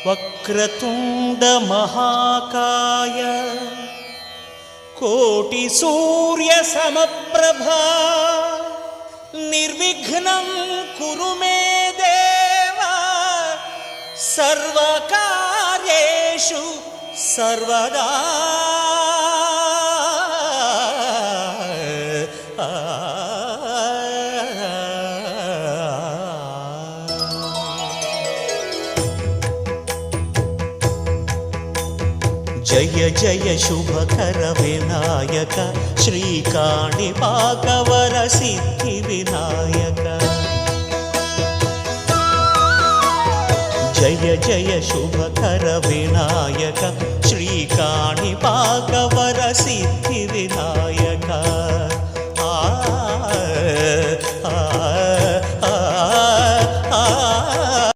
వక్రతుండ మహాకాయ కోటి సూర్య సమప్రభా నిర్విఘ్నం కురు మే దేవ సర్వకార్యేషు సర్వదా. జయ జయ శుభకర వినాయక శ్రీకాణిపాకవర సిద్ధి వినాయక. జయ జయ శుభకర వినాయక శ్రీకాణిపాకవర సిద్ధి వినాయక.